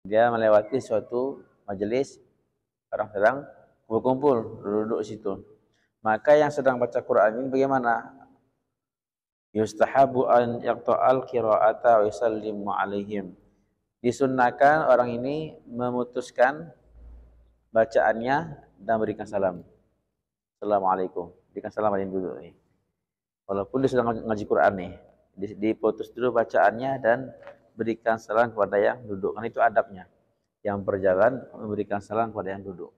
Dia melewati suatu majelis, orang sedang berkumpul, duduk situ. Maka yang sedang baca Quran ini bagaimana? Yustahabu an yaqta'al qira'ata wa yusallimu alaihim. Disunnahkan orang ini memutuskan bacaannya dan berikan salam. Assalamualaikum. Berikan salam pada yang duduk nih. Walaupun dia sedang ngaji Quran nih, diputus dulu bacaannya dan berikan salam kepada yang duduk. Kan itu adabnya. Yang berjalan memberikan salam kepada yang duduk.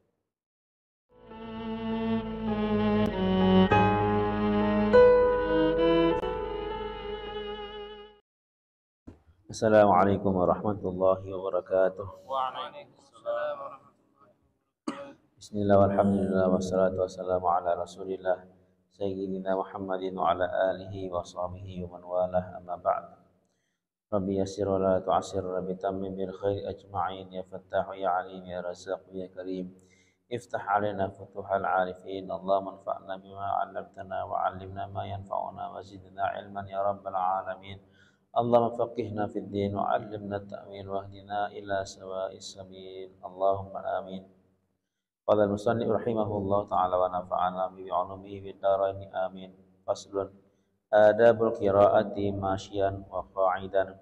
Assalamualaikum warahmatullahi wabarakatuh. Waalaikumsalam warahmatullahi wabarakatuh. Bismillah walhamdulillah wassalatu wassalamu ala rasulillah Sayyidina Muhammadin wa ala alihi wa sahbihi wa man walah amma ba'd. Rabbi yassir wa la tu'assir, Rabbi tammim bil khairi ajma'in, ya fattahu ya alim ya razzaq ya karim. Iftah alaina futuhal arifin, Allahumma anfa'na bima 'allamtana wa 'allimna ma yanfa'una wa zidna ilman ya rabbal alamin. Allahumma faqihna fid din wa 'allimna at-ta'wil wahdina ila sawa'is sabil. Allahumma amin. Qala al-musannif rahimahullah ta'ala wa nafa'ana bi 'ulumihi fid dharain amin. Faslun adabul qira'ati masyian wa qa'idan.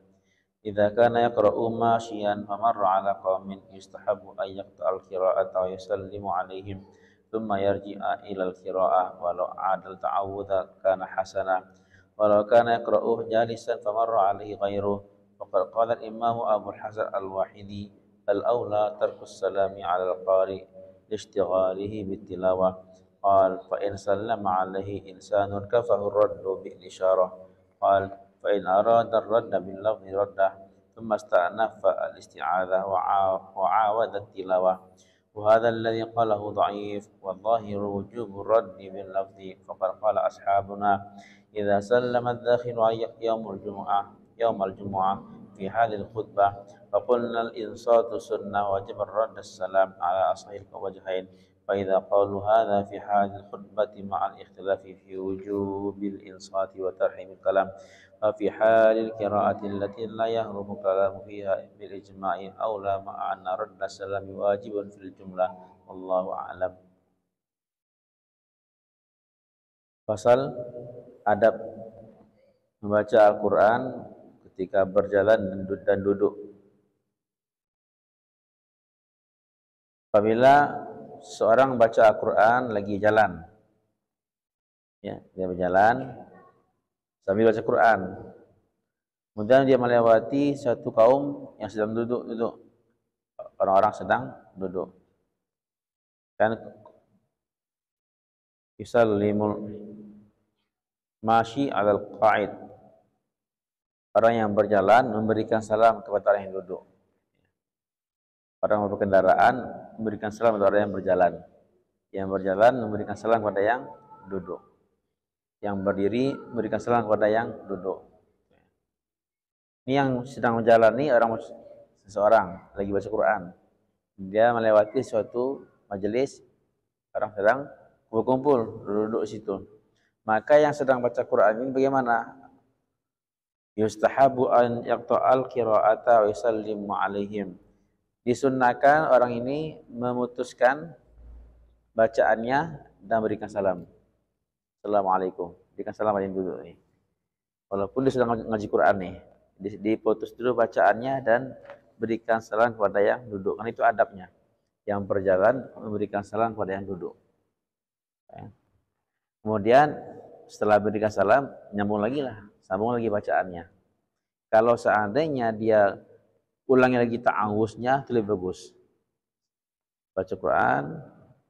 Idza kana yaqra'u masyian famarra 'ala qaumin yustahabbu an yaqta'al qira'ata wa yusallimu 'alaihim thumma yarji'a ila al-qira'ah walau 'adal ta'awudha kana hasana. Walau kana yaqra'uhu jalisan famarra 'alaihi ghairuhu faqad qala al-imam Abu al-Hasan al-Wahidi al-aula tarkus salami 'ala al-qari lishtighalihi bit-tilawah. Qal fa in sallama 'alaihi insanun kafahu ar-raddu bil-isyarah. Qal fa in arada ar-radda bil-lafzi raddah thumma ista'nafa al-isti'adzah wa 'awada at-tilawah. وهذا الذي قاله ضعيف والظاهر وجوب الرد باللفظ فقد قال أصحابنا إذا سلم الداخل يوم الجمعة في هذه الخطبة فقلنا الإنصات سنة وجب الرد السلام على أصح الوجهين. فإذا قالوا هذا في هذه الخطبة مع الاختلاف في وجوب الإنصات وترحيم الكلام ففي حال القراءة التي لا يهرم الكلام فيها بالإجماع أولى مع أن رد السلام واجب في الجملة والله أعلم. Pasal adab membaca Al-Quran ketika berjalan dan duduk. Apabila seorang baca Al-Quran lagi jalan, ya, dia berjalan sambil baca Quran, kemudian dia melewati satu kaum yang sedang duduk, orang-orang sedang duduk, kan yusallimul masyi 'alal qa'id, orang yang berjalan memberikan salam kepada orang yang duduk. Orang yang berkendaraan memberikan salam kepada orang yang berjalan. Yang berjalan memberikan salam kepada yang duduk. Yang berdiri memberikan salam kepada yang duduk. Ini yang sedang menjalani seseorang lagi baca Quran. Dia melewati suatu majelis, orang sedang berkumpul, duduk situ. Maka yang sedang baca Quran ini bagaimana? Yustahabu an yaqta'al qira'ata wa yusallimu 'alaihim. Disunnahkan orang ini memutuskan bacaannya dan berikan salam. Assalamualaikum. Berikan salam pada yang duduk nih. Walaupun dia sedang ngaji Quran nih, diputus dulu bacaannya dan berikan salam kepada yang duduk. Kan itu adabnya. Yang berjalan memberikan salam kepada yang duduk. Kemudian setelah berikan salam, sambung lagi bacaannya. Kalau seandainya dia ulangi lagi ta'awuznya, itu lebih bagus. Baca Quran,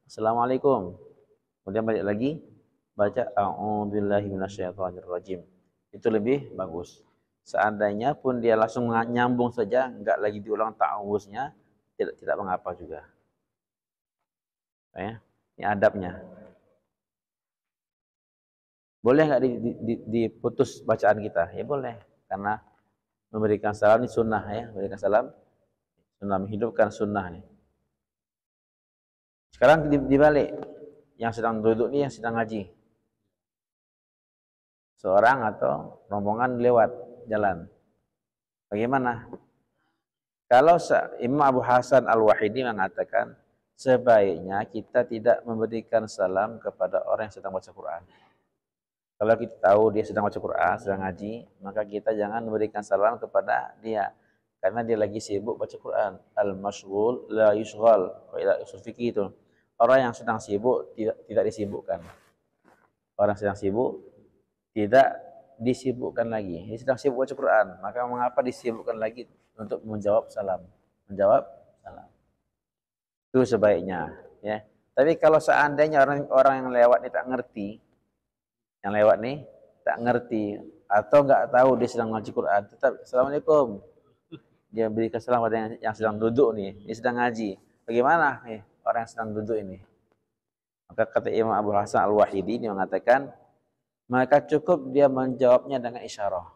Assalamualaikum. Kemudian balik lagi, baca A'udzubillahi minasyaitonirrajim. Itu lebih bagus. Seandainya pun dia langsung nyambung saja, enggak lagi diulang ta'awuznya, tidak mengapa juga. Ya, ini adabnya. Boleh nggak diputus bacaan kita? Ya boleh, karena memberikan salam ini sunnah ya, memberikan salam sunnah, menghidupkan sunnah nih. Sekarang dibalik, yang sedang duduk nih yang sedang ngaji. Seorang atau rombongan lewat jalan. Bagaimana? Kalau Imam Abu Hasan Al-Wahidi mengatakan sebaiknya kita tidak memberikan salam kepada orang yang sedang baca Quran. Kalau kita tahu dia sedang baca Quran, sedang ngaji, maka kita jangan memberikan salam kepada dia. Karena dia lagi sibuk baca Quran. Al-mashghul la yushghal. Ila usul fikih itu. Orang yang sedang sibuk tidak disibukkan. Orang sedang sibuk tidak disibukkan lagi. Dia sedang sibuk baca Quran, maka mengapa disibukkan lagi untuk menjawab salam? Menjawab salam. Itu sebaiknya, ya. Tapi kalau seandainya orang yang lewat ini tak ngerti, yang lewat nih tak ngerti atau nggak tahu dia sedang ngaji Quran, tetap Assalamualaikum. Dia berikan salam pada yang sedang duduk nih, dia sedang ngaji. Bagaimana nih orang yang sedang duduk ini? Maka kata Imam Abu Hasan Al-Wahidi ini mengatakan, maka cukup dia menjawabnya dengan isyarah.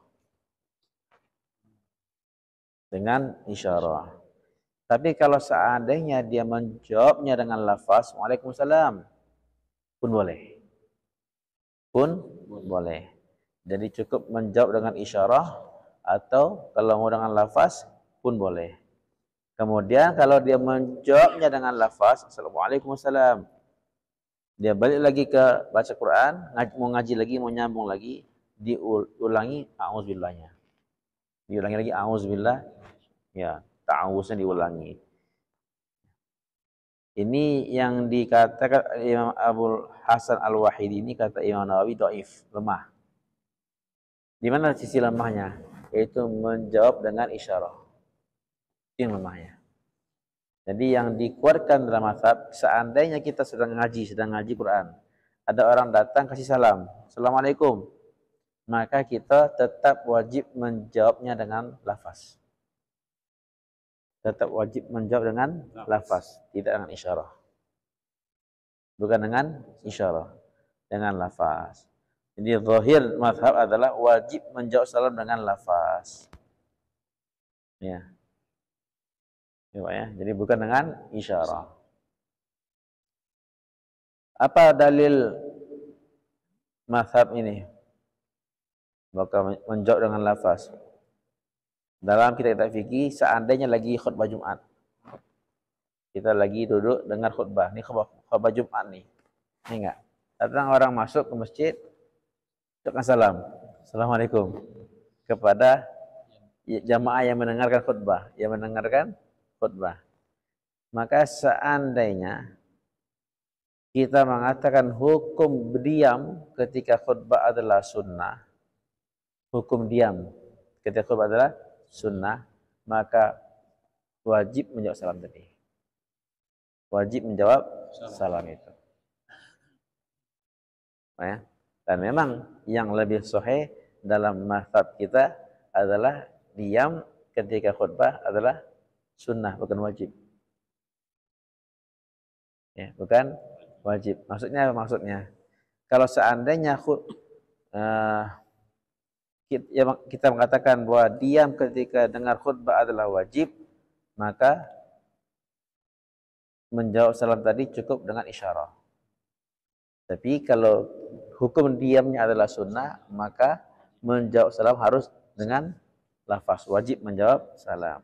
Dengan isyarah. Tapi kalau seandainya dia menjawabnya dengan lafaz Waalaikumsalam, pun boleh. Pun boleh. Jadi cukup menjawab dengan isyarah atau kalau mau dengan lafaz pun boleh. Kemudian kalau dia menjawabnya dengan lafaz Assalamualaikum warahmatullahi wabarakatuh, dia balik lagi ke baca Quran, mau ngaji lagi, mau nyambung lagi, diulangi a'udzubillahnya. Diulangi lagi a'udzubillah. Ya, ta'awuznya diulangi. Ini yang dikatakan Imam Abu Hasan Al-Wahidi ini, kata Imam Nawawi, dhaif, lemah. Di mana sisi lemahnya? Yaitu menjawab dengan isyarah. Itu yang lemahnya. Jadi yang dikuatkan dalam mazhab, seandainya kita sedang ngaji Quran, ada orang datang kasih salam, Assalamualaikum, maka kita tetap wajib menjawabnya dengan lafaz. Tetap wajib menjawab dengan lafaz, tidak dengan isyarah. Bukan dengan isyarah, dengan lafaz. Jadi zahir mazhab adalah wajib menjawab salam dengan lafaz. Ya. Ya, jadi bukan dengan isyarah. Apa dalil mazhab ini? Maka menjawab dengan lafaz. Dalam kitab fikih, seandainya lagi khutbah Jumat, kita lagi duduk dengar khutbah. Ini khutbah Jumat nih. Ini enggak? Datang orang masuk ke masjid, ucapkan salam. Assalamualaikum. Kepada jamaah yang mendengarkan khutbah. Yang mendengarkan khutbah. Maka seandainya kita mengatakan hukum diam ketika khutbah adalah sunnah, hukum diam ketika khutbah adalah sunnah, maka wajib menjawab salam tadi. Wajib menjawab salam itu. Ya. Dan memang yang lebih sahih dalam mazhab kita adalah diam ketika khutbah adalah sunnah, bukan wajib. Ya, bukan wajib. Maksudnya kalau seandainya kita mengatakan bahwa diam ketika dengar khutbah adalah wajib, maka menjawab salam tadi cukup dengan isyarah. Tapi kalau hukum diamnya adalah sunnah, maka menjawab salam harus dengan lafaz, wajib menjawab salam.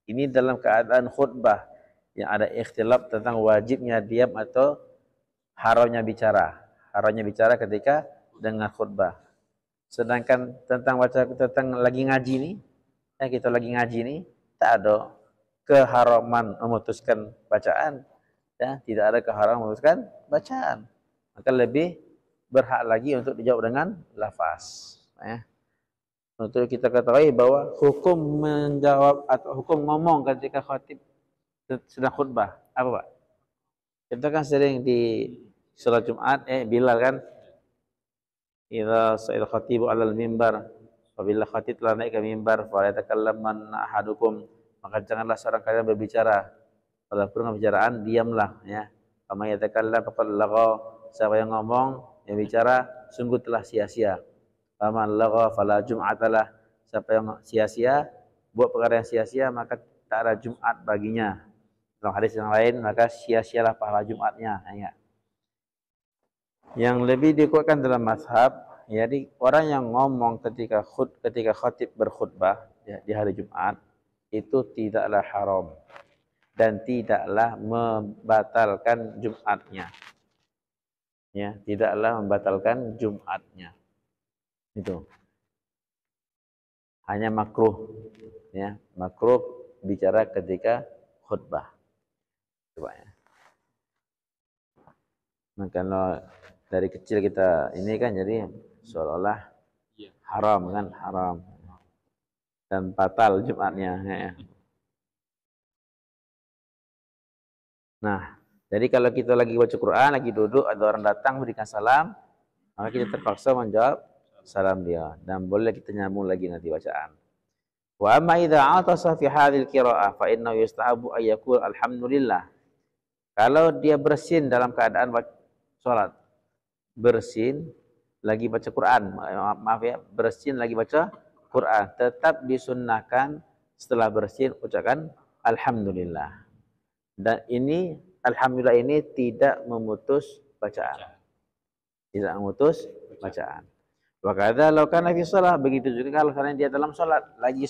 Ini dalam keadaan khutbah yang ada ikhtilaf tentang wajibnya diam atau haramnya bicara. Haramnya bicara ketika dengar khutbah. Sedangkan tentang lagi ngaji nih, kita lagi ngaji nih, tak ada keharaman memutuskan bacaan, ya, tidak ada keharaman memutuskan bacaan. Maka lebih berhak lagi untuk dijawab dengan lafaz. Ya. Untuk kita ketahui bahwa hukum menjawab atau hukum ngomong ketika khatib sedang khutbah apa, Pak? Kita kan sering di salat Jumat, Bilal kan, idza sa'il khatibu 'alal mimbar, apabila khatib telah naik ke mimbar, fa yatakallaman ahadukum, maka janganlah seorang kalian berbicara. Kalau perlu pembicaraan, diamlah, ya. Kama yatakallam faqad lagha, siapa yang ngomong, yang bicara, sungguh telah sia-sia. Faman lagha fala jum'atalah, siapa yang sia-sia, buat perkara yang sia-sia, maka tak ada Jumat baginya. Dalam hadis yang lain, maka sia-sialah pahala Jumatnya. Ya. Yang lebih dikuatkan dalam mazhab, jadi orang yang ngomong ketika khatib berkhutbah, ya, di hari Jumat, itu tidaklah haram dan tidaklah membatalkan Jumatnya. Ya, tidaklah membatalkan Jumatnya. Itu. Hanya makruh, ya, makruh bicara ketika khutbah. Coba ya. Nah, kalau dari kecil kita ini kan jadi seolah-olah haram kan, haram dan batal Jumatnya. Ya. Nah, jadi kalau kita lagi baca Quran, lagi duduk, ada orang datang berikan salam, maka kita terpaksa menjawab salam dia dan boleh kita nyambung lagi nanti bacaan. Wa amma idza atasa fi hadhil qiraah fa innahu yustahabu ay yaqul alhamdulillah. Kalau dia bersin dalam keadaan salat, bersin lagi baca Quran, maaf ya, bersin lagi baca Quran, tetap disunnahkan setelah bersin ucapkan alhamdulillah. Dan ini alhamdulillah ini tidak memutus bacaan. Tidak memutus bacaan. Wa kadza law kana fi shalah, begitu juga kalau seandainya dia dalam salat, lagi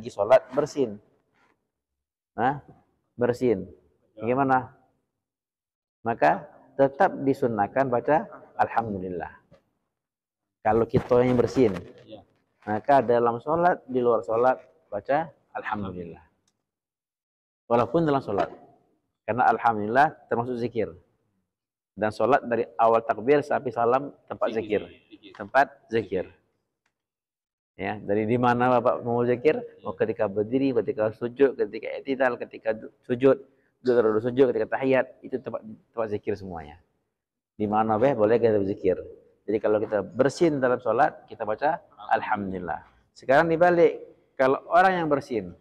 salat bersin. Nah, bersin. Bagaimana? Maka tetap disunnahkan baca alhamdulillah. Kalau kita yang bersin. Maka dalam salat, di luar salat baca alhamdulillah. Walaupun dalam salat. Karena alhamdulillah termasuk zikir. Dan salat dari awal takbir sampai salam tempat zikir. Tempat zikir. Ya, dari di mana Bapak mau zikir? Mau ketika berdiri, ketika sujud, ketika i'tidal, ketika sujud, duduk sujud, ketika tahiyat, itu tempat zikir semuanya. Di mana boleh kita berzikir. Jadi kalau kita bersin dalam salat, kita baca alhamdulillah. Sekarang dibalik, kalau orang yang bersin.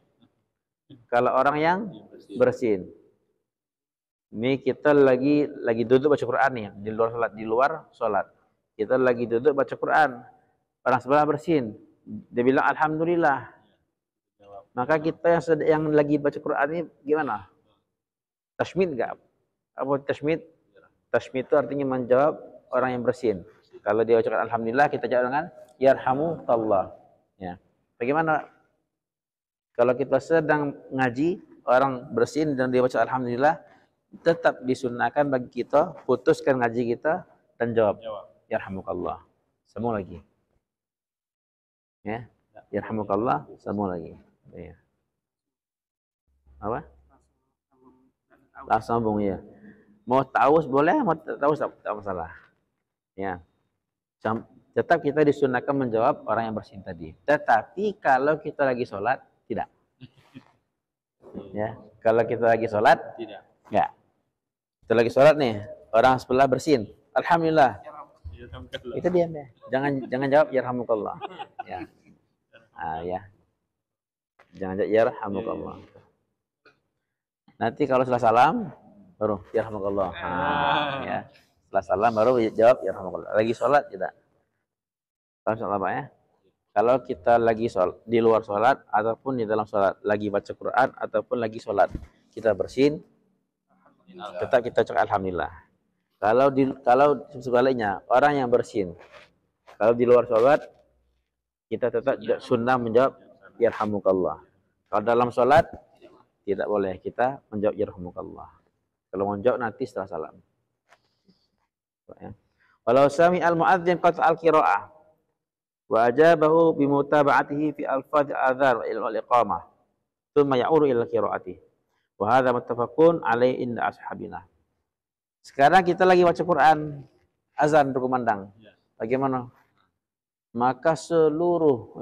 Kalau orang yang bersin. Ini kita lagi duduk baca Quran nih, di luar salat. Kita lagi duduk baca Quran. Orang sebelah bersin. Dia bilang alhamdulillah. Maka kita yang lagi baca Quran ini gimana? Tashmid enggak? Apa tashmid? Tashmid itu artinya menjawab orang yang bersin. Kalau dia ucapkan alhamdulillah, kita jawab dengan yarhamukallah. Ya. Bagaimana kalau kita sedang ngaji, orang bersin dan dia baca alhamdulillah, tetap disunnahkan bagi kita putuskan ngaji kita dan jawab yarhamukallah. Sambung lagi. Ya. Yarhamukallah, sambung lagi. Ya. Apa? Langsung sambung ya. Mau taus boleh, mau taus tak masalah. Ya. Tetap kita disunahkan menjawab orang yang bersin tadi. Tetapi kalau kita lagi sholat, tidak. Ya. Kalau kita lagi sholat, tidak. Enggak. Kita lagi sholat nih, orang sebelah bersin. Alhamdulillah. Itu diam ya. Jangan jawab yarhamukallah. Ya. Ya. Jangan jawab yarhamukallah. Nanti kalau setelah salam baru yarhamukallah. Ya. Setelah salam baru jawab yarhamukallah. Lagi sholat tidak. Paham apa ya? Kalau kita lagi sholat, di luar sholat ataupun di dalam sholat, lagi baca Quran ataupun lagi sholat, kita bersin, tetap kita cakap alhamdulillah. Kalau sebaliknya orang yang bersin, kalau di luar sholat, kita tetap sunnah menjawab yarhamukallah. Kalau dalam sholat tidak boleh kita menjawab yarhamukallah. Kalau menjawab nanti setelah salam. Walau sami al-muadzin qata al-qira'ah wa ajabahu bimutaba'atihi fi alfadz al-adzan wa al-iqamah thumma ya'uru ila qira'ati. Wa hadza muttafaqun alaihi inda ashabina. Sekarang kita lagi baca Quran, azan berkumandang. Bagaimana? Maka seluruh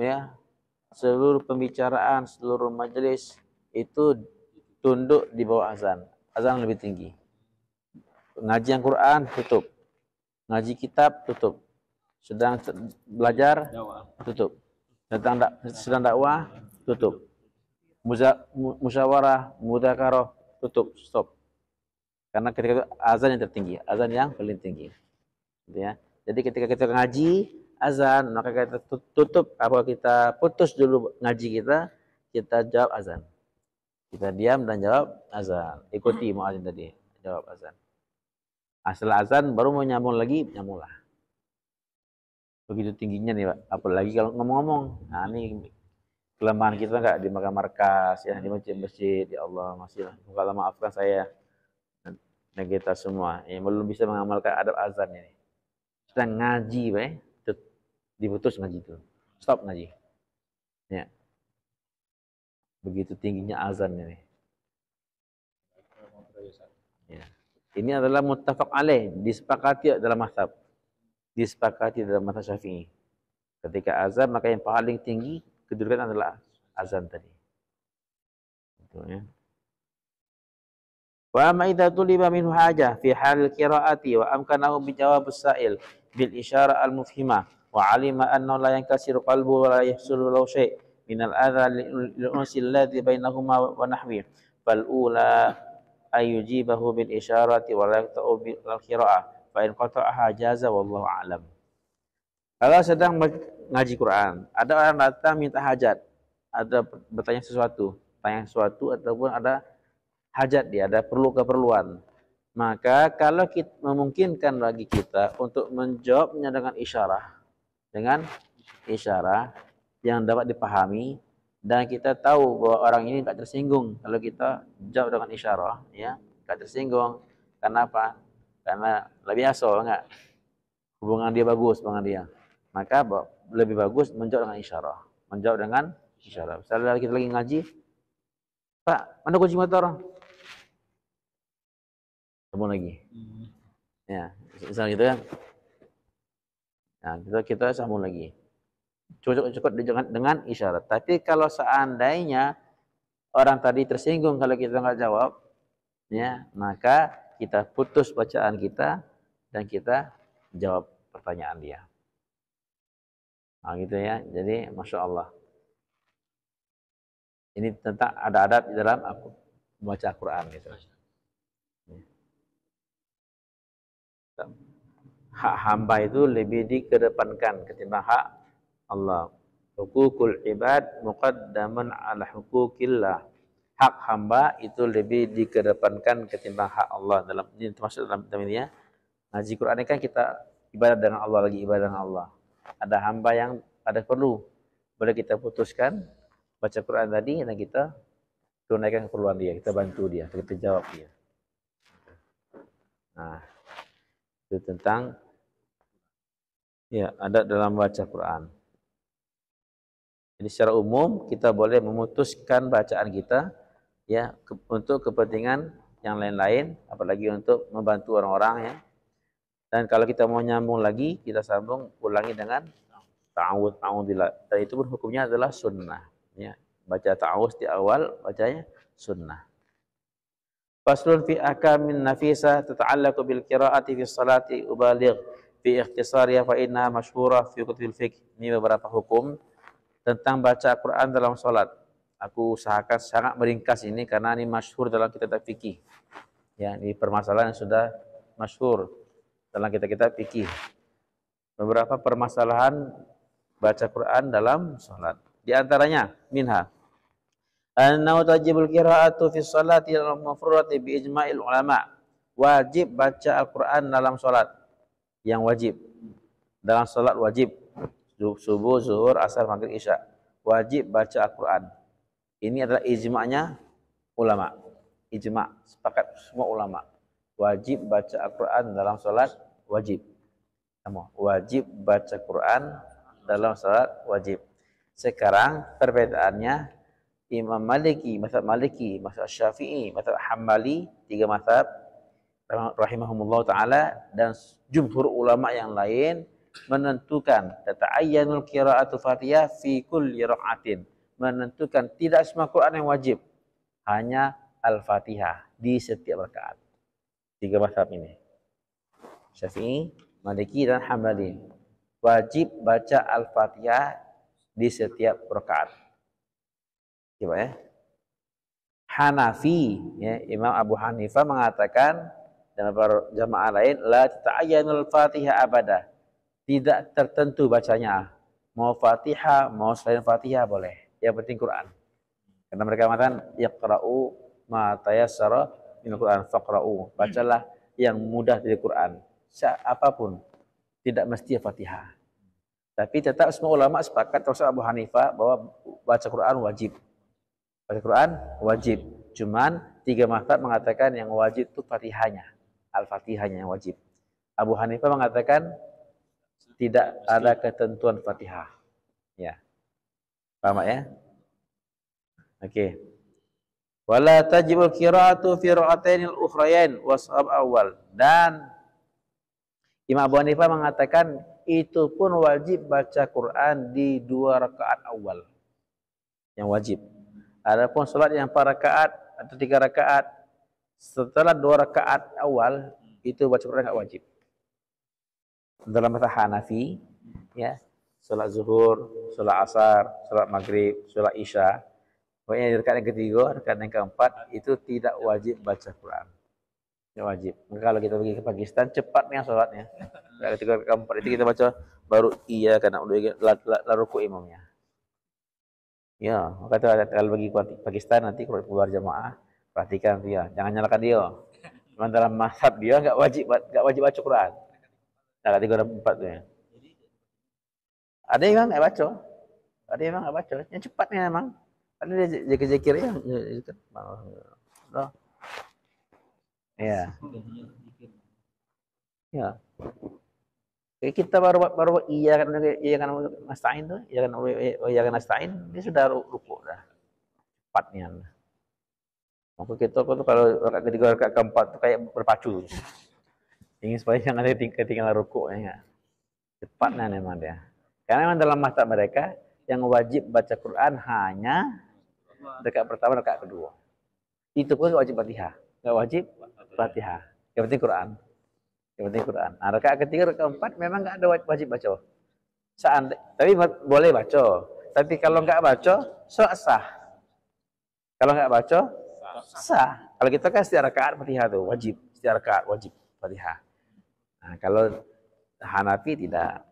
pembicaraan, seluruh majelis itu tunduk di bawah azan. Azan lebih tinggi. Ngaji Quran tutup. Ngaji kitab tutup. Sedang belajar tutup. Sedang dakwah tutup. Musyawarah, mudzakarah tutup, stop. Karena ketika itu azan yang tertinggi, azan yang paling tinggi. Gitu ya. Jadi ketika kita ngaji azan, maka kita tutup kita putus dulu ngaji kita jawab azan. Kita diam dan jawab azan. Ikuti muadzin tadi, jawab azan. Setelah azan baru mau nyambung lagi, nyambunglah. Begitu tingginya nih Pak. Apalagi kalau ngomong-ngomong. Nah, ini kelemahan kita enggak di markas ya, di masjid-masjid. Ya Allah, masih kalau maafkan saya dan kita semua yang belum bisa mengamalkan adab azan ini. Sedang ngaji, diputus ngaji itu. Stop ngaji. Ya. Begitu tingginya azan ini. Ya. Ini adalah muttafaq alaih, disepakati dalam mazhab. Disepakati dalam mazhab Syafi'i. Ketika azan maka yang paling tinggi kedudukan adalah azan tadi. Itu ya. Wa amma idza tuliba minhu hajah fi hal qiraati wa amkanahu bi jawab as-sa'il bil isyara al-mufhimah wa alima annahu la yankasiru qalbu wa la yahsulu lahu syai' min al-adha lil unsi alladhi bainahuma wa nahwi fal ula ayujibahu bil isyarati wa la yaqta'u bil qira'ah fa in qata'aha jaza wallahu a'lam. Kalau sedang ngaji Quran, ada orang datang minta hajat, ada bertanya sesuatu, tanya sesuatu ataupun ada hajat dia, ada keperluan. Maka kalau kita memungkinkan bagi kita untuk menjawabnya dengan isyarah yang dapat dipahami dan kita tahu bahwa orang ini tidak tersinggung kalau kita jawab dengan isyarah, ya, tidak tersinggung. Kenapa? Karena lebih asal enggak, hubungan dia bagus dengan dia. Maka lebih bagus menjawab dengan isyarah. Menjawab dengan isyarah. Misalnya kita lagi ngaji, Pak, mana kunci motor? Sambung lagi. Ya, misalnya gitu ya. Nah, kita sambung lagi. Cukup dengan isyarat. Tapi kalau seandainya orang tadi tersinggung kalau kita nggak jawab, ya, maka kita putus bacaan kita dan kita jawab pertanyaan dia. Nah, gitu ya. Jadi, Masya Allah. Ini tentang ada adab di dalam membaca Al-Quran. Gitu. Hak hamba itu lebih dikedepankan ketimbang hak Allah. Hukukul ibad muqaddaman ala hukukillah. Hak hamba itu lebih dikedepankan ketimbang hak Allah. Dalam ini termasuk dalam ini ya. Ngaji Quran ini kan kita ibadah dengan Allah, lagi ibadah dengan Allah. Ada hamba yang ada perlu, boleh kita putuskan baca Quran tadi dan kita tunaikan keperluan dia, kita bantu dia, kita jawab dia. Nah, itu tentang ya ada dalam baca Quran. Jadi secara umum kita boleh memutuskan bacaan kita ya untuk kepentingan yang lain-lain, apalagi untuk membantu orang-orang ya. Dan kalau kita mau nyambung lagi, kita sambung ulangi dengan ta'awudz. Dan itu pun hukumnya adalah sunnah. Ya, baca ta'awudz di awal, bacanya sunnah. Faslun fi akamin nafisa tata'allaqu bil qira'ati fi salati ubaligh fi ikhtisariha fa inna masyhura fi kutubil fiqh. Ini beberapa hukum tentang baca Al-Quran dalam salat. Aku usahakan sangat meringkas ini karena ini masyhur dalam kitab fikih. Ya, ini permasalahan yang sudah masyhur dalam kitab fikih. Beberapa permasalahan baca Quran dalam salat. Di antaranya minha annahu tajibul qira'atu fi sholati al-mafruḍati bi ijma'il ulama. Wajib baca Al-Quran dalam salat. Yang wajib. Dalam salat wajib. Subuh, zuhur, asar, maghrib, isya. Wajib baca Al-Quran. Ini adalah ijma'nya ulama. Ijma', sepakat semua ulama. Wajib baca Al-Quran dalam salat wajib. Wajib baca Quran dalam salat wajib. Sekarang perbedaannya Imam Maliki, mazhab Syafi'i, mazhab Hambali, tiga mazhab rahimahumullah taala dan jumhur ulama yang lain menentukan tata'ayyanul qira'atu Fatihah fi kulli raka'atin. Menentukan tidak semua Quran yang wajib, hanya Al-Fatihah di setiap rakaat. Tiga mazhab ini. Syafi'i, Maliki dan Hambali. Wajib baca Al-Fatihah di setiap rakaat. Coba ya. Hanafi, ya, Imam Abu Hanifah mengatakan dan para jamaah lain la ta'ayyanul Fatihah abada. Tidak tertentu bacanya. Mau Fatihah, mau selain Fatihah boleh. Yang penting Quran. Karena mereka mengatakan yaqra'u ma tayassara minal Quran faqra'u. Bacalah yang mudah dari Quran. Apapun, tidak mesti Fatihah. Tapi tetap semua ulama sepakat termasuk Abu Hanifah bahwa baca Quran wajib. Baca Quran wajib. Cuman 3 mazhab mengatakan yang wajib itu Fatihahnya. Al-Fatihahnya yang wajib. Abu Hanifah mengatakan tidak ada ketentuan Fatihah. Ya. Paham ya? Oke. Wala tajibul qira'atu fi ra'atainil ukhrayain washab awal. Dan Imam Abu Hanifah mengatakan itu pun wajib baca Quran di 2 rakaat awal. Yang wajib. Adapun salat yang 4 rakaat atau 3 rakaat setelah 2 rakaat awal itu baca Quran enggak wajib. Dalam mazhab Hanafi ya, salat zuhur, salat asar, salat maghrib, salat isya, pokoknya di rakaat yang ketiga, rakaat yang keempat itu tidak wajib baca Quran. Tidak wajib. Maka kalau kita pergi ke Pakistan cepatnya salatnya. Rakaat ketiga, rakaat keempat itu kita baca baru iya karena udah ruku imamnya. Ya, maka kalau pergi ke Pakistan nanti keluar jamaah perhatikan dia, jangan nyalakan dia. Memang dalam mazhab dia enggak wajib baca Quran. Rakaat 3 dan 4 tu ya. Ada yang enggak baca. Ada yang enggak baca. Yang cepatnya memang. Ada dia zikir-zikir ya. Ya. Ya. Kita baru iya kan nasta'in tu, iya kan nasta'in, dia sudah rukuk dah. Cepatnya. Maka kita tu kalau rakaat ketiga rakaat keempat tu kayak berpacu. Ingin supaya jangan ada ketinggalan rukuknya. Cepatnya memang dia. Karena memang dalam mazhab mereka yang wajib baca Quran hanya rakaat pertama, rakaat kedua. Itu pun wajib Fatihah. Enggak wajib Fatihah. Yang penting Quran. Yang penting Quran. Nah, rakaat ketiga, rakaat keempat memang enggak ada wajib baca. Tapi boleh baca. Tapi kalau enggak baca, sah. Kalau enggak baca, sah. Kalau kita kan setiap rakaat Fatihah tu wajib. Setiap rakaat wajib Fatihah. Nah, kalau Hanafi tidak.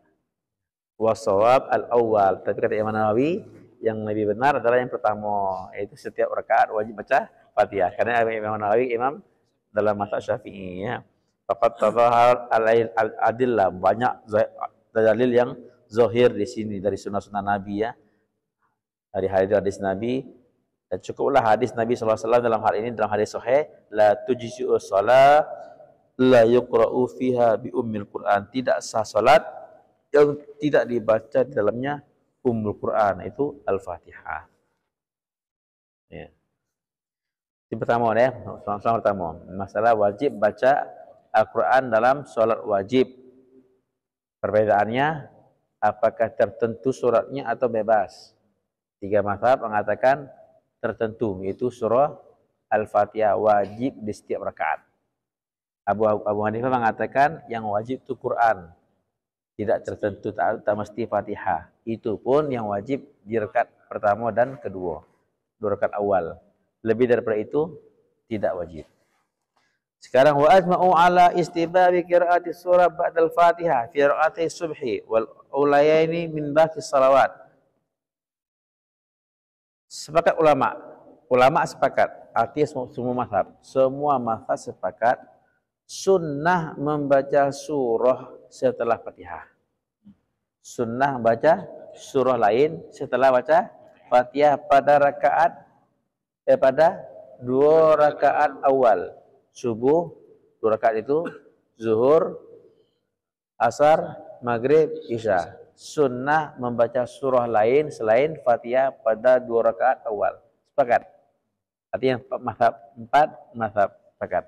Wasawab al-awwal. Tapi kata Imam Nawawi, yang lebih benar adalah yang pertama, yaitu setiap rakaat wajib baca Fatihah. Karena Imam Nawawi imam dalam mazhab Syafi'i ya. Faqad tadhahar al-adillah, banyak dalil yang zahir di sini dari sunnah-sunnah Nabi ya. Dari hadis Nabi, dan cukuplah hadis Nabi sallallahu alaihi wasallam dalam hal ini, dalam hadis sahih, la tujzi'u shalah la yuqra'u fiha bi ummil Quran. Tidak sah salat yang tidak dibaca di dalamnya Ummul Quran, itu Al-Fatihah. Ya. Yang pertama ya, soal pertama, masalah wajib baca Al-Quran dalam sholat wajib. Perbedaannya, apakah tertentu suratnya atau bebas? 3 mazhab mengatakan tertentu, yaitu surah Al-Fatihah wajib di setiap rakaat. Abu Hanifah mengatakan yang wajib itu Quran. Tidak tertentu, tak mesti Fatihah. Itu pun yang wajib di rakaat pertama dan kedua. 2 rakaat awal. Lebih daripada itu, tidak wajib. Sekarang wa ajma'u ala istibabi qiraati surah ba'dal Fatihah fi rakaatay subhi wal ulayaini min baqi salawat. Sepakat ulama sepakat, artinya semua mazhab sepakat sunnah membaca surah setelah Fatihah. Sunnah baca surah lain setelah baca Fatihah pada pada 2 rakaat awal. Subuh 2 rakaat itu, zuhur, asar, maghrib, isya. Sunnah membaca surah lain selain Fatihah pada 2 rakaat awal. Sepakat. Artinya 4 mazhab sepakat.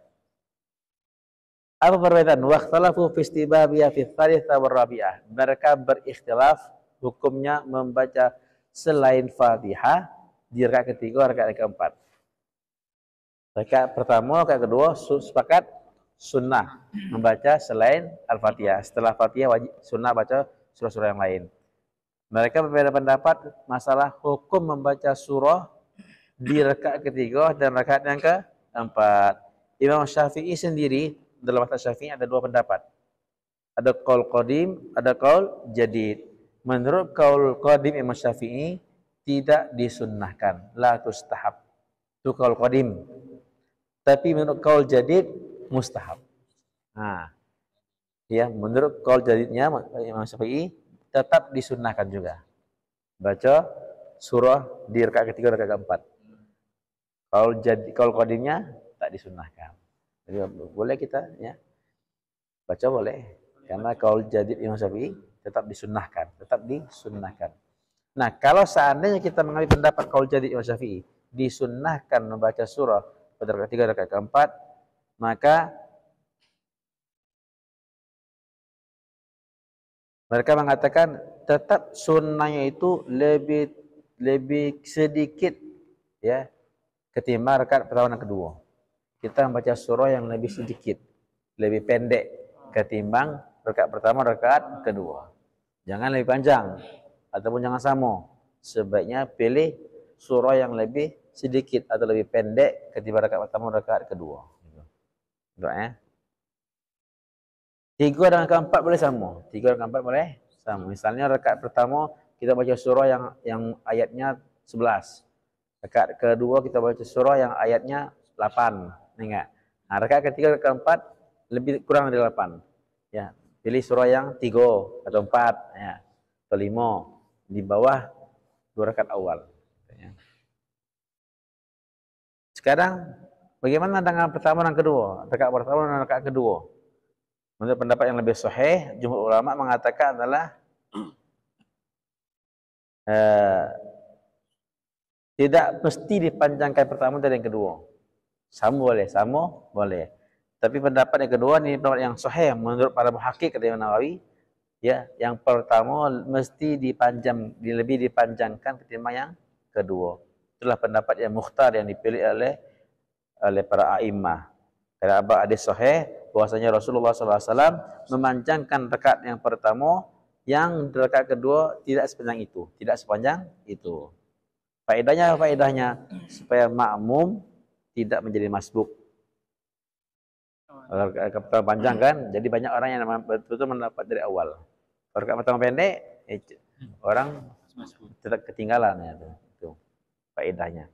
Apa perbedaan? Waqtalafu fi istibabiyah fi tsalitsah war rabi'ah. Mereka berikhtilaf hukumnya membaca selain Fatihah di rakaat ketiga, rakaat keempat. Rakaat pertama, rakaat kedua sepakat sunnah membaca selain Al-Fatihah. Setelah Fatihah wajib sunnah baca surah-surah yang lain. Mereka berbeda pendapat masalah hukum membaca surah di rakaat ketiga dan rakaat yang keempat. Imam Syafi'i sendiri dalam mazhab Syafi'i ada 2 pendapat. Ada qaul qadim, ada qaul jadid. Menurut qaul qadim Imam Syafi'i tidak disunnahkan, la tustahab. Itu qaul qadim. Tapi menurut qaul jadid mustahab. Nah, ya, menurut qaul jadidnya Imam Syafi'i tetap disunnahkan juga. Baca surah di rakaat ketiga, rakaat keempat. Kalau qadimnya tak disunnahkan. Jadi boleh kita ya baca boleh. Karena kalau jadid Imam Syafi'i tetap disunnahkan, Nah, kalau seandainya kita mengambil pendapat kaul jadid Imam Syafi'i, disunnahkan membaca surah pada rakaat ketiga, rakaat keempat, maka mereka mengatakan tetap sunnahnya itu lebih sedikit ya ketimbang rakaat pertama dan kedua. Kita membaca surah yang lebih sedikit, lebih pendek ketimbang rakaat pertama, rakaat kedua. Jangan lebih panjang ataupun jangan sama. Sebaiknya pilih surah yang lebih sedikit atau lebih pendek ketimbang rakaat pertama, rakaat kedua. Ya. 3 dan keempat boleh sama. 3 dan keempat boleh sama. Misalnya rakaat pertama kita baca surah yang ayatnya 11. Rakaat kedua kita baca surah yang ayatnya 8. Ingat. Nah, rakaat ketiga dan keempat lebih kurang dari 8. Ya, pilih surah yang 3 atau 4 ya, atau 5 di bawah 2 rakaat awal. Ya. Sekarang bagaimana dengan pertama dan kedua? Rakaat pertama dan rakaat kedua. Menurut pendapat yang lebih sahih, jumhur ulama mengatakan adalah tidak mesti dipanjangkan pertama dan yang kedua. Sama boleh. Tapi pendapat yang kedua ini pendapat yang sahih menurut para muhakkik kata Imam Nawawi, ya, yang pertama mesti lebih dipanjangkan ketimbang yang kedua. Itulah pendapat yang mukhtar yang dipilih oleh para a'immah. Karena hadis sahih bahwasanya Rasulullah SAW memanjangkan rakaat yang pertama, yang rakaat kedua tidak sepanjang itu. Faedahnya supaya makmum tidak menjadi masbuk. Rakaat pertama panjang kan, jadi banyak orang yang betul-betul mendapat dari awal. Rakaat pertama pendek, orang tidak ketinggalan ya itu faedahnya.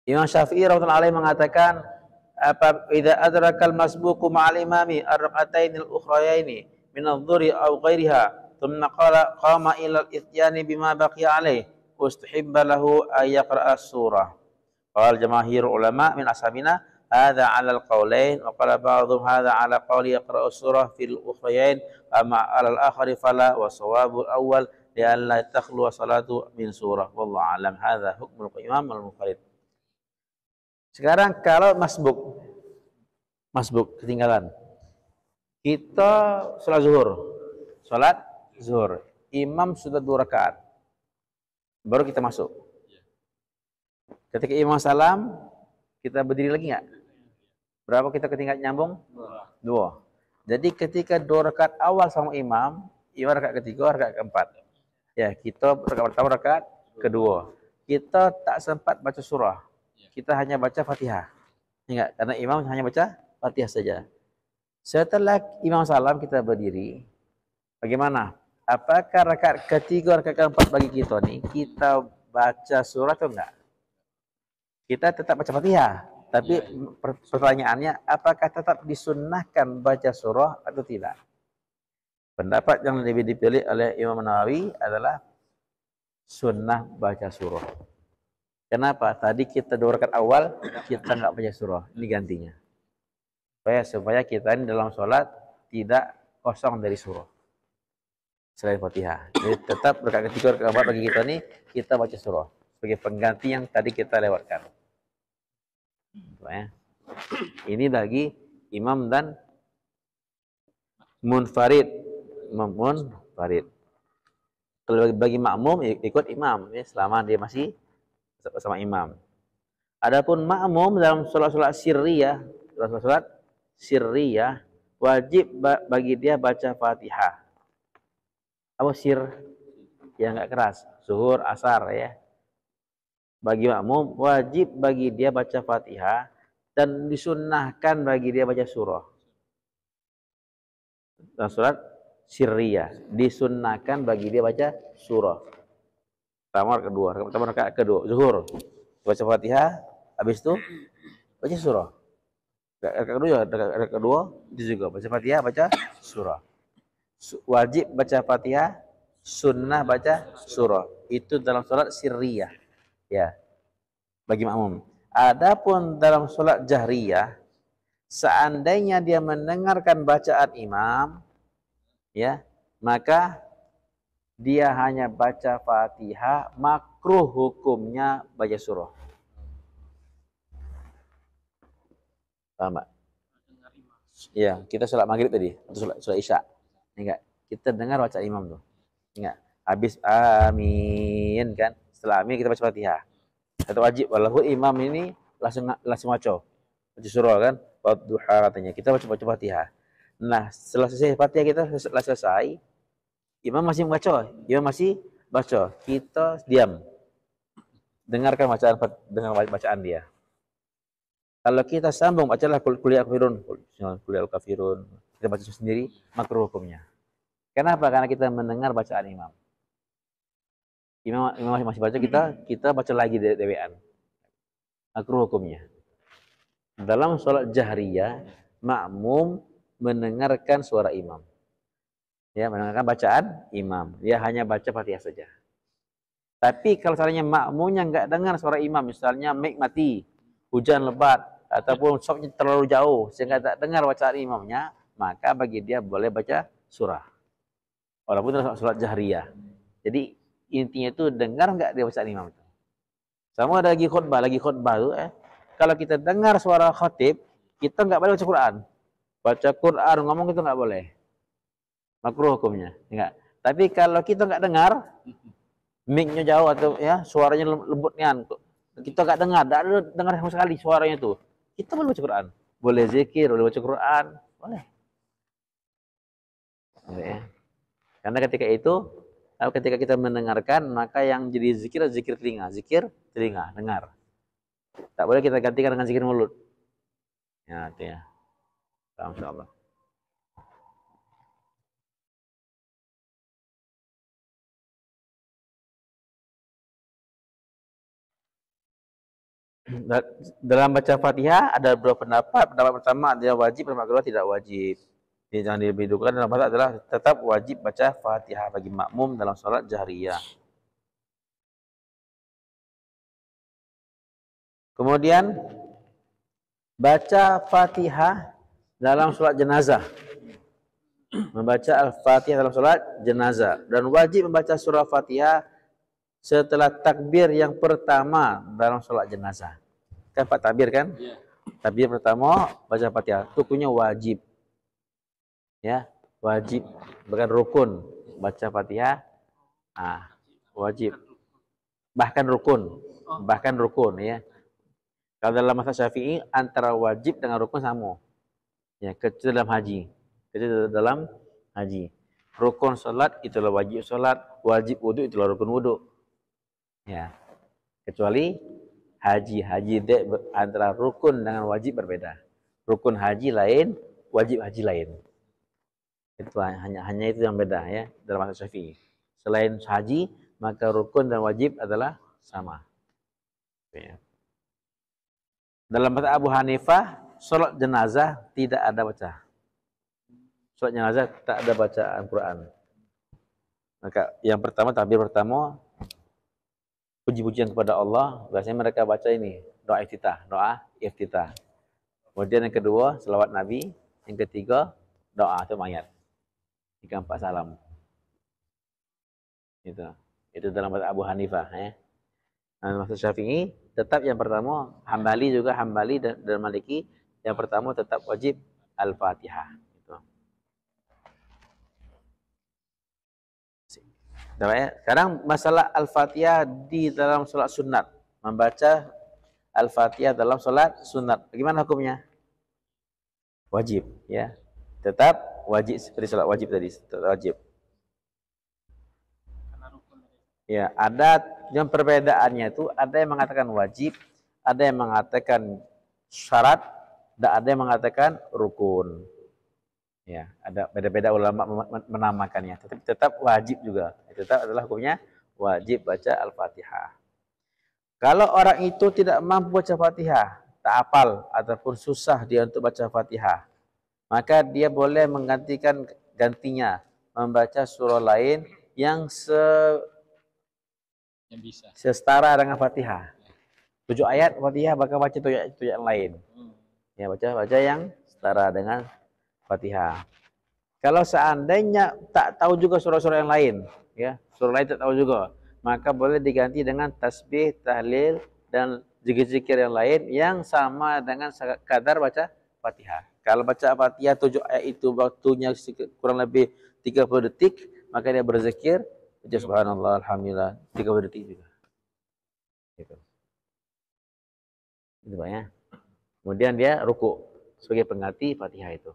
Imam Syafi'i rahimahullah alaih mengatakan, apa idza adrakal masbuqu ma'al imami ar-rak'atainil ukhrayaini min adh-dhuhri aw ghairiha thumma qama ila al-ityani bima baqiya alaih ustahibba lahu ay yaqra'a as-surah. Qala jamaahir ulama min ashabina hadha 'ala al-qawlain wa qala ba'dhum hadha 'ala qawli yaqra'u as-surah fil ukhrayain amma 'ala al-akhari fala wa shawabul awwal li'alla takhlu salatu min surah wallahu a'lam. Hadha hukmul imam al-munfarid. Sekarang kalau masbuk ketinggalan, kita sholat zuhur, imam sudah 2 rakaat, baru kita masuk. Ketika imam salam, kita berdiri lagi nggak? Berapa kita ketinggalan nyambung? 2. Jadi ketika 2 rakaat awal sama imam rakaat ketiga, rakaat keempat. Ya, kita rakaat pertama, rakaat kedua. Kita tak sempat baca surah. Kita hanya baca Fatihah. Enggak, karena imam hanya baca Fatihah saja. Setelah imam salam kita berdiri. Bagaimana? Apakah rakaat ketiga, rakaat keempat bagi kita nih kita baca surah atau enggak? Kita tetap baca Fatihah, tapi pertanyaannya apakah tetap disunnahkan baca surah atau tidak? Pendapat yang lebih dipilih oleh Imam Nawawi adalah sunnah baca surah. Kenapa? Tadi kita 2 rakaat awal kita nggak baca surah. Ini gantinya. Supaya kita ini dalam sholat tidak kosong dari surah selain Fatihah. Jadi tetap rakaat ketiga, rakaat keempat bagi kita ini kita baca surah sebagai pengganti yang tadi kita lewatkan. Ini bagi imam dan munfarid. Kalau bagi makmum ikut imam ya, selama dia masih sama imam. Adapun makmum dalam sholat sirriyah, wajib bagi dia baca Fatihah. Apa sir? Ya nggak keras. Zuhur, asar ya. Bagi makmum wajib bagi dia baca Fatihah dan disunnahkan bagi dia baca surah. Dalam sholat sirriyah disunnahkan bagi dia baca surah. Pertama rakaat kedua, zuhur, baca Fatihah, habis itu baca surah. Rakaat kedua itu juga baca Fatihah, baca surah. wajib baca Fatihah, sunnah baca surah. Itu dalam sholat sirriyah, ya, bagi makmum. Adapun dalam sholat jahriyah, seandainya dia mendengarkan bacaan imam, ya, maka dia hanya baca Fatihah, makruh hukumnya baca surah. Paham, Pak? Iya, kita sholat maghrib tadi, atau sholat isya. Enggak, kita dengar bacaan imam tuh. Enggak, habis amin kan, setelah amin kita baca Fatihah. Itu wajib, walaupun imam ini langsung baca surah kan, Wadduha katanya, kita baca Fatihah. Nah, setelah selesai Fatihah kita selesai, imam masih baca, kita diam, dengarkan bacaan dia. Kalau kita sambung, bacalah kuliah al-kafirun, kita baca sendiri, makruh hukumnya. Kenapa? Karena kita mendengar bacaan imam. Imam masih baca, kita baca lagi dewean. Makruh hukumnya. Dalam sholat jahriyah, makmum mendengarkan suara imam. Ya, mendengarkan bacaan imam. Dia hanya baca Fatihah saja. Tapi kalau seandainya makmumnya nggak dengar suara imam, misalnya mic mati, hujan lebat, ataupun sopnya terlalu jauh sehingga tak dengar bacaan imamnya, maka bagi dia boleh baca surah. Walaupun dalam sholat jahriyah. Jadi intinya itu dengar nggak dia bacaan imam itu. Sama ada lagi khutbah itu, kalau kita dengar suara khatib, kita nggak boleh baca Quran. Baca Quran ngomong itu nggak boleh. Makruh hukumnya. Enggak. Tapi kalau kita nggak dengar, mic-nya jauh atau ya suaranya lembut nian, kita nggak dengar sama sekali suaranya itu, kita boleh baca Quran, boleh zikir, boleh baca Quran, boleh. Ya. Karena ketika kita mendengarkan, maka yang jadi zikir telinga, dengar. Tak boleh kita gantikan dengan zikir mulut. Ya, itu ya. Insyaallah. Dalam baca Fatihah ada dua pendapat. Pendapat pertama dia wajib, pendapat kedua tidak wajib. Jadi jangan dibedakan. Dalam pendapat adalah tetap wajib baca Fatihah bagi makmum dalam sholat jahriyah. Kemudian baca Fatihah dalam sholat jenazah. Membaca Al-Fatihah dalam sholat jenazah. Dan wajib membaca surah Fatihah setelah takbir yang pertama dalam sholat jenazah. Kan 4 takbir kan? Yeah. Takbir pertama baca Fatihah, itu punya wajib. Ya, wajib, bahkan rukun baca Fatihah. Wajib. Bahkan rukun ya. Kalau dalam mazhab Syafi'i antara wajib dengan rukun sama. Ya, kecuali dalam haji. Rukun salat itulah wajib salat, wajib wudu itulah rukun wudu. Ya. Kecuali haji antara rukun dengan wajib berbeda. Rukun haji lain, wajib haji lain. Itu hanya itu yang beda ya dalam mazhab Syafi'i. Selain haji, maka rukun dan wajib adalah sama. Ya. Dalam mazhab Abu Hanifah, sholat jenazah tidak ada baca. Sholat jenazah tak ada bacaan Quran. Maka yang pertama, takbir pertama, puji-pujian kepada Allah, biasanya mereka baca ini, doa iftitah. Kemudian yang kedua, selawat Nabi. Yang ketiga, doa atau mayat. Yang keempat, salam. Itu dalam mazhab Abu Hanifah. Ya. Nah, mazhab Syafi'i, tetap yang pertama, Hambali dan Maliki, yang pertama tetap wajib Al-Fatihah. Sekarang masalah Al-Fatihah di dalam sholat sunat. Membaca Al-Fatihah dalam sholat sunat. Bagaimana hukumnya? Wajib. Ya, tetap wajib seperti sholat wajib tadi. Tetap wajib. Ya, ada yang perbedaannya itu, ada yang mengatakan wajib, ada yang mengatakan syarat, dan ada yang mengatakan rukun. Ya, ada beda-beda ulama menamakannya. Tetap wajib juga. Tetap adalah hukumnya wajib baca Al-Fatihah. Kalau orang itu tidak mampu baca Fatihah, tak hafal ataupun susah dia untuk baca Fatihah, maka dia boleh gantinya membaca surah lain yang Yang bisa. setara dengan Fatihah. 7 ayat Fatihah, maka baca 7 ayat yang lain. Ya, baca yang setara dengan Fatihah. Kalau seandainya tak tahu juga surah-surah yang lain, ya, surah lain tak tahu juga, maka boleh diganti dengan tasbih, tahlil, dan zikir-zikir yang lain yang sama dengan kadar baca Fatihah. Kalau baca Fatihah 7 ayat itu waktunya kurang lebih 30 detik, maka dia berzikir, baca subhanallah, alhamdulillah, 30 detik juga. Gitu. Itu Pak ya. Kemudian dia ruku sebagai pengganti Fatihah itu.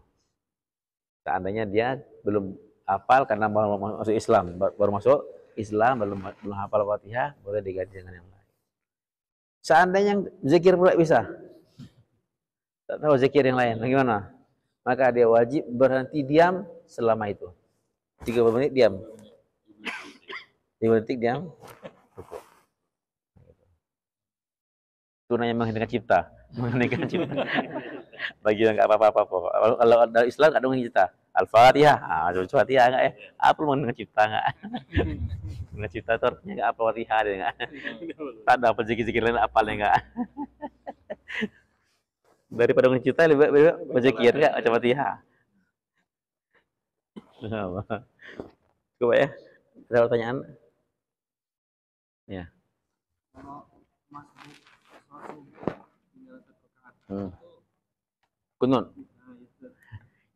Seandainya dia belum hafal karena baru masuk Islam, baru masuk Islam, belum hafal Fatihah, boleh diganti dengan yang lain. Seandainya zikir pula bisa, tak tahu zikir yang lain, bagaimana? Maka dia wajib berhenti diam selama itu. 30 menit diam. 30 detik diam. Itu namanya menghentikan cipta. Menghentikan cipta. Bagi yang nggak apa-apa. Kalau dalam Islam nggak ada menghentikan cipta. Al-Fatihah. Al-Fatihah nggak ya? Apa menghentikan cipta nggak? Menghentikan cipta itu artinya nggak apa Fatihah deh nggak? Tak ada apa zikir-zikir lain apalnya nggak? Daripada menghentikan cipta lebih berzikir nggak baca Fatihah. Coba ya. Ada pertanyaan? Ya. Kunut.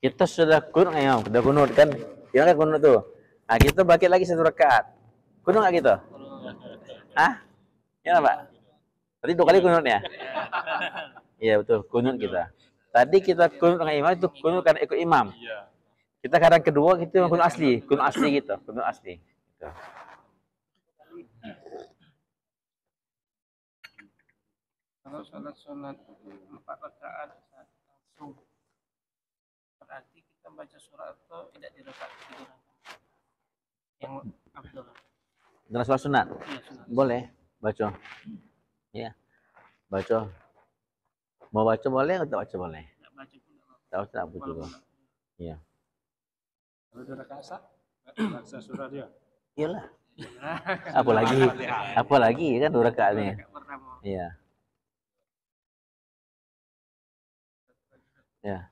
Kita sudah kunut ya, sudah kunut kan? Gimana kunut tuh? Nah, kita bagi lagi 1 rakaat. Kunut nggak gitu? Hah? Ya Pak? Tadi 2 kali kunut ya? Iya betul, kunut kita. Tadi kita kunut dengan imam itu kunut karena ikut imam. Kita kadang kedua kita kunut asli gitu, kunut asli. Gitu. Kalau sholat 4 rakaat langsung, berarti kita baca surat atau tidak di rakaat ketiga? Yang afdal. Dengan sholat sunat? Iya, sunat. Boleh, baca. Ya, baca. Mau baca boleh atau tak baca boleh? Tidak baca pun tidak apa-apa. Tak baca tak baca juga. Iya. Kalau dia raksa surah dia. Iyalah. Apalagi kan 2 rakaat nih. Rakaat pertama. Iya. Ya.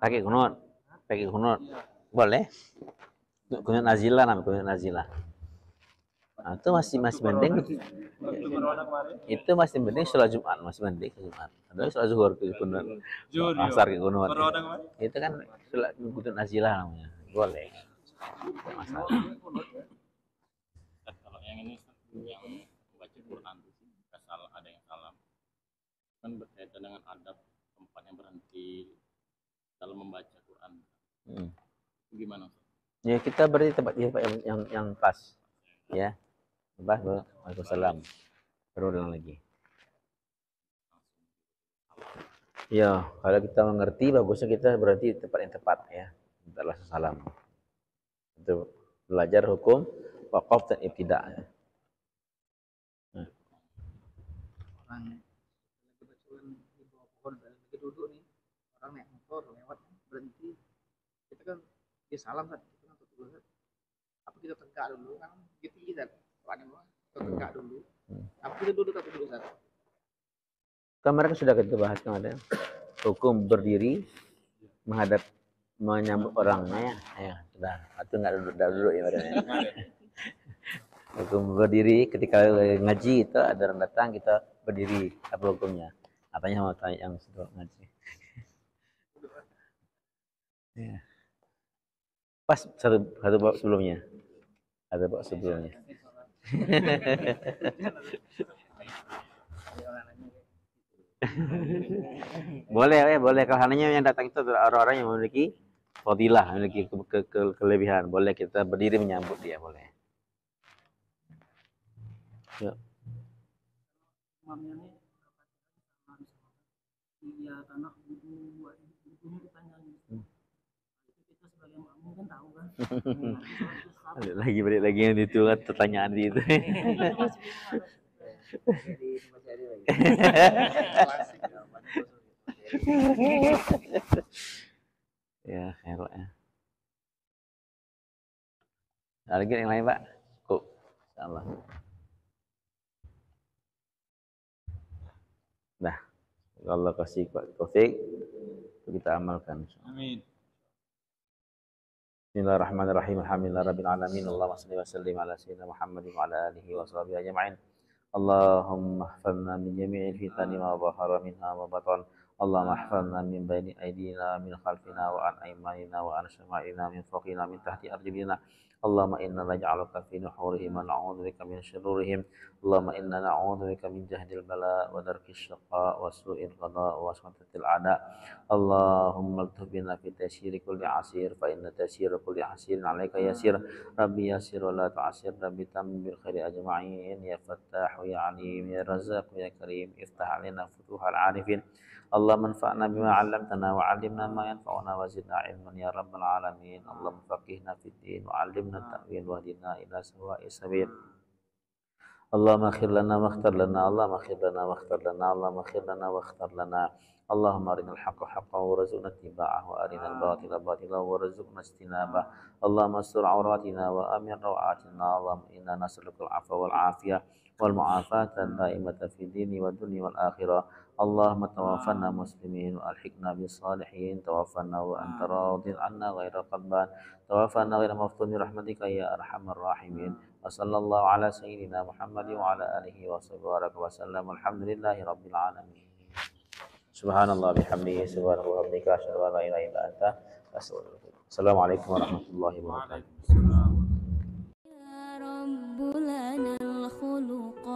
Pakai kunut. Boleh. Kunut nazilah namanya, kunut nazilah. Nah, itu masih mending. Itu masih mending sholat Jumat, masih mending Jumat. Ada sholat zuhur ke kunut. Asar ke kunut. Itu kan sholat kunut nazilah namanya. Boleh. Tidak masalah. Kalau yang ini yang membaca Quran ada yang salam kan berkaitan dengan adab tempat yang berhenti dalam membaca Quran. Gimana? Ya kita beri tempat yang pas, ya. Pas, Waalaikumsalam. Berulang lagi. Ya, kalau kita mengerti bagusnya kita berhenti di tempat yang tepat, ya. Mintalah salam. Itu belajar hukum waqaf dan ibtida. Orang lagi bacaan di bawah pohon, lagi duduk nih, orang naik motor lewat berhenti, kita kan dia salam kan, kita kan tutup dulu, apa kita tegak dulu kan, gitu kita tegak dulu, apa kita duduk tapi duduk satu. Kemarin sudah kita bahas kemarin hukum berdiri menghadap menyambut orangnya, ya sudah, itu nggak duduk ya badannya. Hukum berdiri ketika ngaji itu ada orang datang kita berdiri, apa hukumnya? Apanya mau tanya yang sudah ngaji? Ya. Pas satu bab sebelumnya. Ada bab sebelumnya. boleh kalau hanya yang datang itu adalah orang-orang yang memiliki fadilah, memiliki kelebihan. Boleh kita berdiri menyambut dia, boleh. Ya. Imamnya nih iya tanah buat ini ditanya itu kita sebagai makmum kan tahu kan. Balik lagi yang itu kan pertanyaan itu. Ya, khairul ya. Ada lagi yang lain, Pak? Cukup. Insyaallah. Nah, Allah kasih taufik kita amalkan. Amin. Bismillahirrahmanirrahim. Alhamdulillahirabbil alamin. Allahumma shalli wa sallim ala sayyidina Muhammadin wa ala alihi wa sahbihi ajma'in. Allahumma ihfazna min jami'il fitani ma dhahara minha wa batan. Allahumma ihfazna min baini aydina min khalfina wa an aymanina wa an shama'ina min fawqina min tahti arjulina. Allahumma inna naj'aluka fi nuhurihim wa na'udzu bika min shururihim. Allahumma inna na'udzu bika min jahdil bala wa darkis syaqa wa su'il qada wa samatatil a'da. Allahumma altuf bina fi tasyiri kulli asir fa inna tasyira kulli asirin 'alaika yasir. Rabbi yassir wa la tu'assir. Rabbi tammim bil khairi ajma'in. Ya Fattah ya Alim ya Razzaq ya Karim. Iftah 'alaina futuhal 'arifin. Allahumma anfa'na bima 'allamtana wa 'allimna ma yanfa'una wa zidna 'ilman ya rabbal alamin. Allahumma faqihna fid din wa 'allimna at-ta'wil wa hdina ila sawa'is sabil. Allahumma khir lana wakhtar lana, Allahumma khir lana wakhtar lana, Allahumma khir lana wakhtar lana. Allahumma arinal haqqa haqqan warzuqna ittiba'ahu wa arinal batila batilan warzuqna ijtinabah. Allahumma astur auratina wa amin rawatina. Allahumma inna nas'alukal afwa wal afiyah wal mu'afata daimata fid dini wad dunya wal akhirah. Allahumma tawaffana muslimin wa alhiqna bis salihin. Tawaffana wa anta radin anna ghaira qadban. Tawaffana ghaira maftun bi rahmatika ya arhamar rahimin. Wa sallallahu ala sayyidina Muhammadin wa ala alihi wa sahbihi wa sallam. Alhamdulillahi rabbil alamin. Subhanallah bihamdihi subhanahu wa bihamdika asyhadu an la ilaha illa anta astaghfiruka. Assalamualaikum warahmatullahi wabarakatuh. يا رب لنا الخلق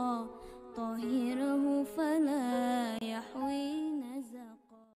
طهره فلا يحوينا